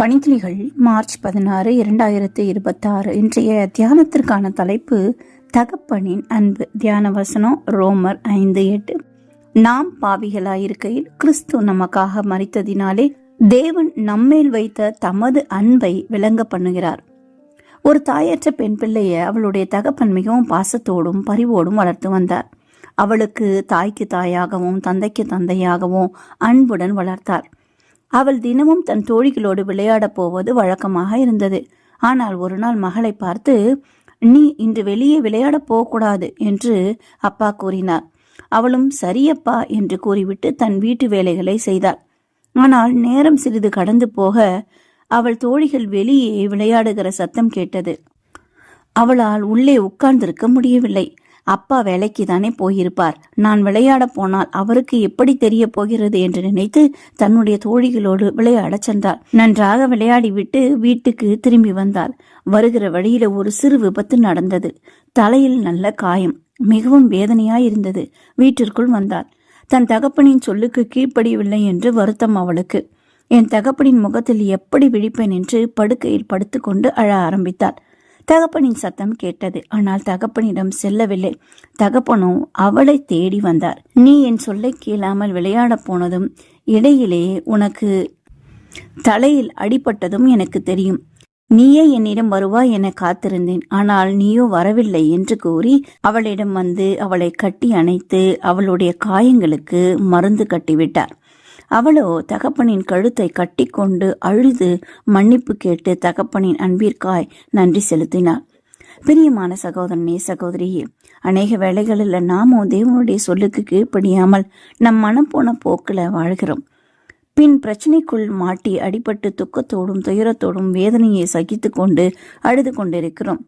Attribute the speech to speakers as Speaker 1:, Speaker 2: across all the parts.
Speaker 1: பனித்துளிகள் March 16, 2026. இன்றைய தியானத்திற்கான தலைப்பு தகப்பனின் அன்பு. தியான வசனம் ரோமர் 5:8. நாம் பாவிகளாயிருக்கையில் கிறிஸ்து நமக்காக மரித்ததினாலே தேவன் நம்மேல் வைத்த தமது அன்பை விளங்க பண்ணுகிறார். ஒரு தாயற்ற பெண் பிள்ளையை அவளுடைய தகப்பன் மிகவும் பாசத்தோடும் பரிவோடும் வளர்த்து வந்தார். அவளுக்கு தாய்க்கு தாயாகவும் தந்தைக்கு தந்தையாகவும் அன்புடன் வளர்த்தார். அவள் தினமும் தன் தோழிகளோடு விளையாடப் போவது வழக்கமாக இருந்தது. ஆனால் ஒரு நாள் மகளை பார்த்து, நீ இன்று வெளியே விளையாடப் போகக்கூடாது என்று அப்பா கூறினார். அவளும் சரியப்பா என்று கூறிவிட்டு தன் வீட்டு வேலைகளை செய்தாள். ஆனால் நேரம் சிறிது கடந்து போக அவள் தோழிகள் வெளியே விளையாடுகிற சத்தம் கேட்டது. அவளால் உள்ளே உட்கார்ந்திருக்க முடியவில்லை. அப்பா வேலைக்கு தானே போயிருப்பார், நான் விளையாட போனால் அவருக்கு எப்படி தெரிய போகிறது என்று நினைத்து தன்னுடைய தோழிகளோடு விளையாட சென்றாள். நன்றாக விளையாடிவிட்டு வீட்டுக்கு திரும்பி வந்தாள். வருகிற வழியில ஒரு சிறு விபத்து நடந்தது. தலையில் நல்ல காயம், மிகவும் வேதனையாயிருந்தது. வீட்டிற்குள் வந்தாள். தன் தகப்பனின் சொல்லுக்கு கீழ்ப்படியவில்லை என்று வருத்தம் அவளுக்கு. என் தகப்பனின் முகத்தில் எப்படி விழிப்பேன் என்று படுக்கையில் படுத்துக்கொண்டு அழ ஆரம்பித்தாள். தகப்பனின் சத்தம் கேட்டது. ஆனால் தகப்பனிடம் செல்லவில்லை. தகப்பனோ அவளை தேடி வந்தார். நீ என் சொல்லை கேளாமல் விளையாட போனதும் இடையிலே உனக்கு தலையில் அடிபட்டதும் எனக்கு தெரியும். நீயே என்னிடம் வருவாய் என காத்திருந்தேன், ஆனால் நீயோ வரவில்லை என்று கூறி அவளிடம் வந்து அவளை கட்டி அணைத்து அவளுடைய காயங்களுக்கு மருந்து கட்டிவிட்டார். அவளோ தகப்பனின் கழுத்தை கட்டி கொண்டு அழுது மன்னிப்பு கேட்டு தகப்பனின் அன்பிற்காய் நன்றி செலுத்தினார். பிரியமான சகோதரனே, சகோதரியே, அநேக வேளைகளில் நாமோ தேவனுடைய சொல்லுக்கு கீழ்ப்படியாமல் நம் மனம் போன போக்கில் வாழ்கிறோம். பின் பிரச்சனைக்குள் மாட்டி அடிபட்டு துக்கத்தோடும் துயரத்தோடும் வேதனையை சகித்து கொண்டு அழுது கொண்டிருக்கிறோம்.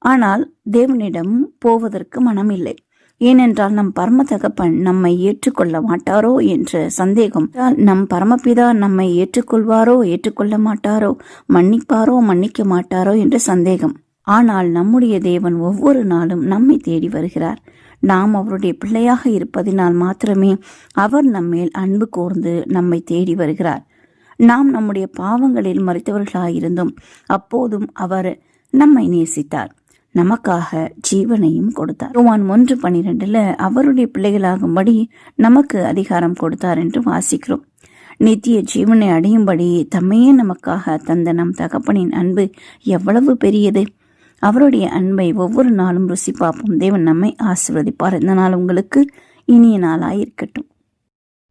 Speaker 1: ஆனால் தேவனிடம் போவதற்கு மனமில்லை. ஏனென்றால் நம் பரம தகப்பன் நம்மை ஏற்றுக்கொள்ள மாட்டாரோ என்ற சந்தேகம். நம் பரமபிதா நம்மை ஏற்றுக்கொள்வாரோ ஏற்றுக்கொள்ள மாட்டாரோ, மன்னிப்பாரோ மன்னிக்க மாட்டாரோ என்ற சந்தேகம். ஆனால் நம்முடைய தேவன் ஒவ்வொரு நாளும் நம்மை தேடி வருகிறார். நாம் அவருடைய பிள்ளையாக இருப்பதினால் மாத்திரமே அவர் நம்மேல் அன்பு கூர்ந்து நம்மை தேடி வருகிறார். நாம் நம்முடைய பாவங்களில் மரித்தவர்களாயிருந்தோம். அப்போதும் அவர் நம்மை நேசித்தார், நமக்காக ஜீவனையும் கொடுத்தார். ரோமான் 1:12 அவருடைய பிள்ளைகளாகும்படி நமக்கு அதிகாரம் கொடுத்தார் என்று வாசிக்கிறோம். நித்திய ஜீவனை அடையும்படி தம்மையே நமக்காக தந்த நம் தகப்பனின் அன்பு எவ்வளவு பெரியது! அவருடைய அன்பை ஒவ்வொரு நாளும் ருசி பார்ப்போம். தேவன் நம்மை ஆசீர்வதிப்பார். இந்த நாள் உங்களுக்கு இனிய நாளாயிருக்கட்டும்.